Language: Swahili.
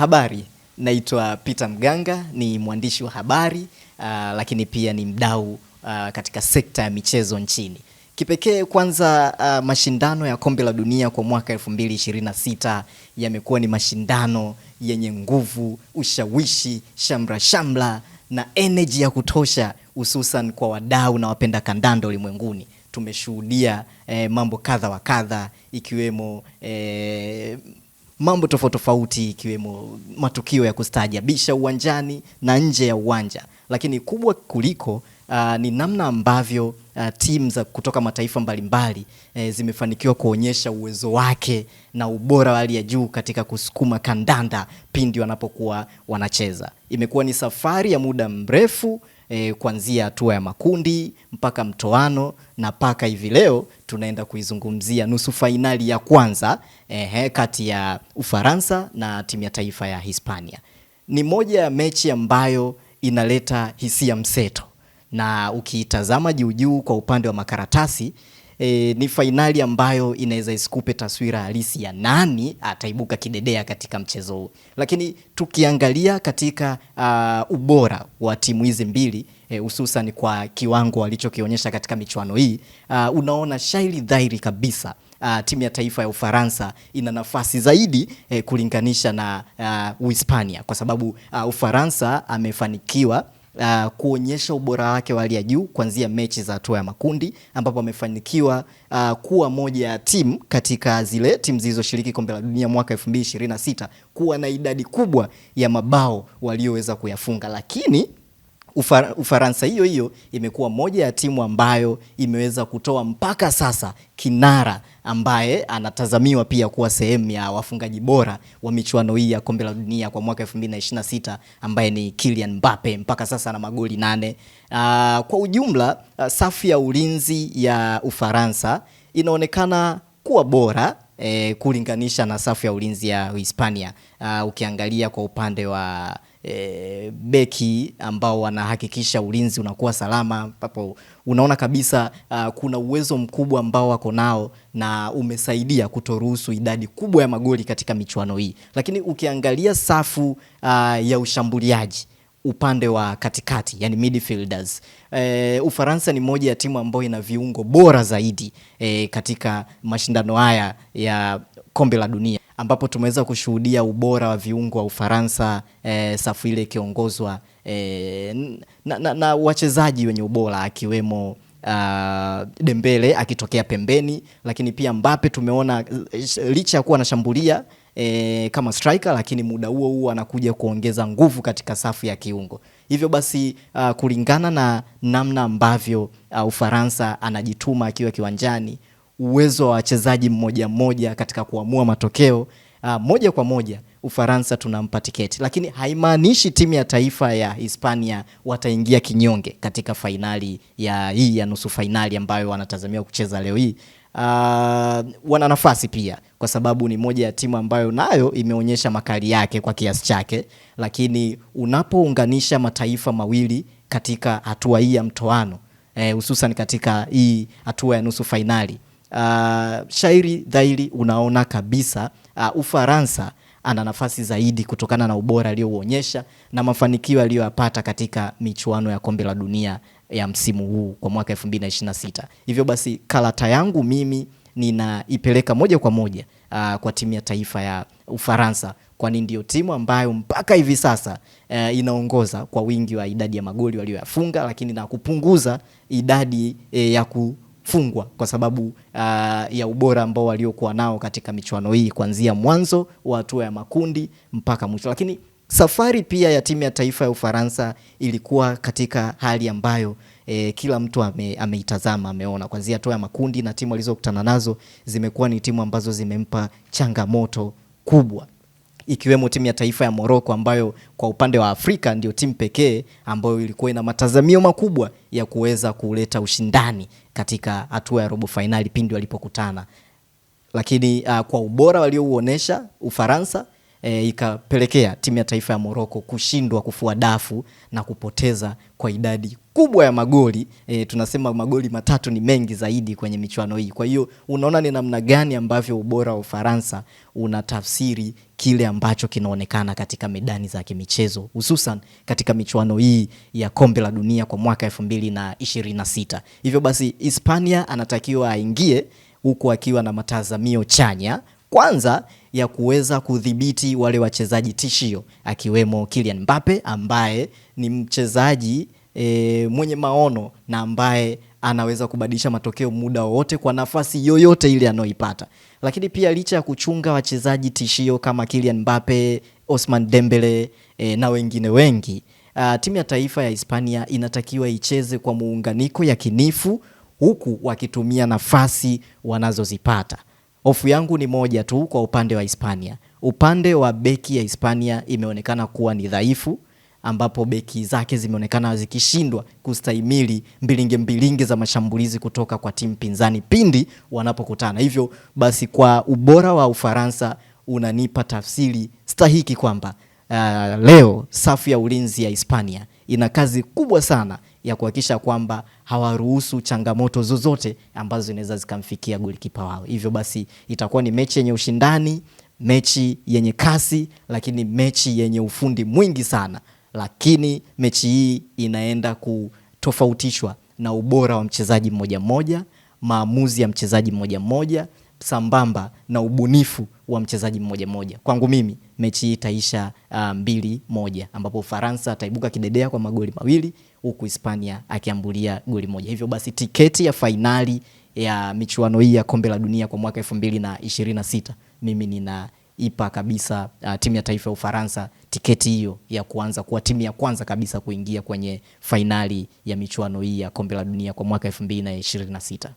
Habari, naitwa Peter Mganga, ni mwandishi wa habari, lakini pia ni mdau katika sekta ya michezo nchini. Kipekee kwanza, mashindano ya kombe la dunia kwa mwaka 2026 yamekuwa ni mashindano yenye nguvu, ushawishi, shamra na energy ya kutosha, hususan kwa wadau na wapenda kandanda ulimwenguni. Tumeshuhudia mambo kadha wa kadha, ikiwemo mambo tofauti ikiwemo matukio ya kustaajabisha uwanjani na nje ya uwanja, lakini kubwa kuliko ni namna ambavyo timu za kutoka mataifa mbalimbali zimefanikiwa kuonyesha uwezo wake na ubora wa hali ya juu katika kusukuma kandanda pindi wanapokuwa wanacheza. Imekuwa ni safari ya muda mrefu, kuanzia hatua ya makundi mpaka mtoano na mpaka hivi leo tunaenda kuizungumzia nusu fainali ya kwanza kati ya Ufaransa na timu ya taifa ya Hispania. Ni moja ya mechi ambayo inaleta hisia mseto, na ukiitazama juu kwa upande wa makaratasi ni fainali ambayo inaweza isikupe taswira halisi ya nani ataibuka kidedea katika mchezo huu. Lakini tukiangalia katika ubora wa timu hizi mbili, hususan kwa kiwango walichokionyesha katika michuano hii, unaona shairi dhahiri kabisa timu ya taifa ya Ufaransa ina nafasi zaidi kulinganisha na Uhispania, kwa sababu Ufaransa amefanikiwa kuonyesha ubora wake wa hali ya juu kuanzia mechi za hatua ya makundi, ambapo amefanikiwa kuwa moja ya timu katika zile timu zilizoshiriki kombe la dunia mwaka 2026 kuwa na idadi kubwa ya mabao walioweza kuyafunga. Lakini Ufaransa hiyo imekuwa moja ya timu ambayo imeweza kutoa mpaka sasa kinara ambaye anatazamiwa pia kuwa sehemu ya wafungaji bora wa michuano hii ya kombe la dunia kwa mwaka 2026, ambaye ni Kylian Mbappe. Mpaka sasa ana magoli 8. Kwa ujumla, safu ya ulinzi ya Ufaransa inaonekana kuwa bora kulinganisha na safu ya ulinzi ya Hispania. Ukiangalia kwa upande wa beki ambao wanahakikisha ulinzi unakuwa salama, papo unaona kabisa kuna uwezo mkubwa ambao wako nao na umesaidia kutoruhusu idadi kubwa ya magoli katika michuano hii. Lakini ukiangalia safu ya ushambuliaji upande wa katikati, yani midfielders, Ufaransa ni moja ya timu ambayo ina viungo bora zaidi katika mashindano haya ya kombe la dunia, ambapo tumeweza kushuhudia ubora wa viungo wa Ufaransa, safu ile ikiongozwa na wachezaji wenye ubora akiwemo Dembele akitokea pembeni, lakini pia Mbappe tumeona licha ya kuwa anashambulia kama striker, lakini muda huo anakuja kuongeza nguvu katika safu ya kiungo. Hivyo basi kulingana na namna ambavyo Ufaransa anajituma akiwa kiwanjani, uwezo wa wachezaji mmoja katika kuamua matokeo, moja kwa moja Ufaransa tunampa tiketi. Lakini haimaanishi timu ya taifa ya Hispania wataingia kinyonge katika fainali hii ya nusu fainali ambayo wanatazamiwa kucheza leo hii. Wana nafasi pia, kwa sababu ni moja ya timu ambayo nayo imeonyesha makali yake kwa kiasi chake. Lakini unapounganisha mataifa mawili katika hatua hii ya mtoano, hususan katika hii hatua ya nusu fainali, shairi dhahiri unaona kabisa Ufaransa ana nafasi zaidi kutokana na ubora alioonyesha na mafanikio aliyoyapata katika michuano ya kombe la dunia ya msimu huu kwa mwaka 2026. Hivyo basi karata yangu mimi ninaipeleka moja kwa moja kwa timu ya taifa ya Ufaransa, kwani ndio timu ambayo mpaka hivi sasa inaongoza kwa wingi wa idadi ya magoli walioyafunga, lakini na kupunguza idadi ya kufungwa kwa sababu ya ubora ambao waliokuwa nao katika michuano hii kuanzia mwanzo wa hatua ya makundi mpaka mwisho. Lakini safari pia ya timu ya taifa ya Ufaransa ilikuwa katika hali ambayo kila mtu ameitazama, ameona kuanzia hatua ya makundi, na timu alizokutana nazo zimekuwa ni timu ambazo zimempa changamoto kubwa, ikiwemo timu ya taifa ya Morocco ambayo kwa upande wa Afrika ndio timu pekee ambayo ilikuwa ina matazamio makubwa ya kuweza kuleta ushindani katika hatua ya robo finali pindi walipokutana. Lakini kwa ubora waliouonesha Ufaransa, ikapelekea timu ya taifa ya Morocco kushindwa kufua dafu na kupoteza kwa idadi kubwa ya magoli. Tunasema magoli 3 ni mengi zaidi kwenye michuano hii. Kwa hiyo unaona ni namna gani ambavyo ubora wa Ufaransa unatafsiri kile ambacho kinaonekana katika medani za kimichezo, hususan katika michuano hii ya kombe la dunia kwa mwaka 2026. Hivyo basi Hispania anatakiwa aingie huku akiwa na matazamio chanya, kwanza ya kuweza kudhibiti wale wachezaji tishio, akiwemo Kylian Mbappe ambaye ni mchezaji mwenye maono na ambaye anaweza kubadilisha matokeo muda wote kwa nafasi yoyote ile anayoipata. Lakini pia licha ya kuchunga wachezaji tishio kama Kylian Mbappe, Ousmane Dembele na wengine wengi, timu ya taifa ya Hispania inatakiwa icheze kwa muunganiko yakinifu huku wakitumia nafasi wanazozipata. Hofu yangu ni moja tu kwa upande wa Hispania. Upande wa beki ya Hispania imeonekana kuwa ni dhaifu, ambapo beki zake zimeonekana zikishindwa kustahimili mbilinge za mashambulizi kutoka kwa timu pinzani pindi wanapokutana. Hivyo basi kwa ubora wa Ufaransa unanipa tafsiri stahiki kwamba leo safu ya ulinzi ya Hispania ina kazi kubwa sana ya kuhakikisha kwamba hawaruhusu changamoto zozote ambazo zinaweza zikamfikia golikipa wao. Hivyo basi itakuwa ni mechi yenye ushindani, mechi yenye kasi, lakini mechi yenye ufundi mwingi sana. Lakini mechi hii inaenda kutofautishwa na ubora wa mchezaji mmoja mmoja, maamuzi ya mchezaji mmoja mmoja, sambamba na ubunifu wa mchezaji mmoja mmoja. Kwangu mimi mechi hii itaisha 2-1 ambapo Ufaransa ataibuka kidedea kwa magoli 2 huku Hispania akiambulia goli 1. Hivyo basi tiketi ya fainali ya michuano hii ya kombe la dunia kwa mwaka 2026 mimi ninaipa kabisa timu ya taifa ya Ufaransa tiketi hiyo ya kuanza kuwa timu ya kwanza kabisa kuingia kwenye fainali ya michuano hii ya kombe la dunia kwa mwaka 2026.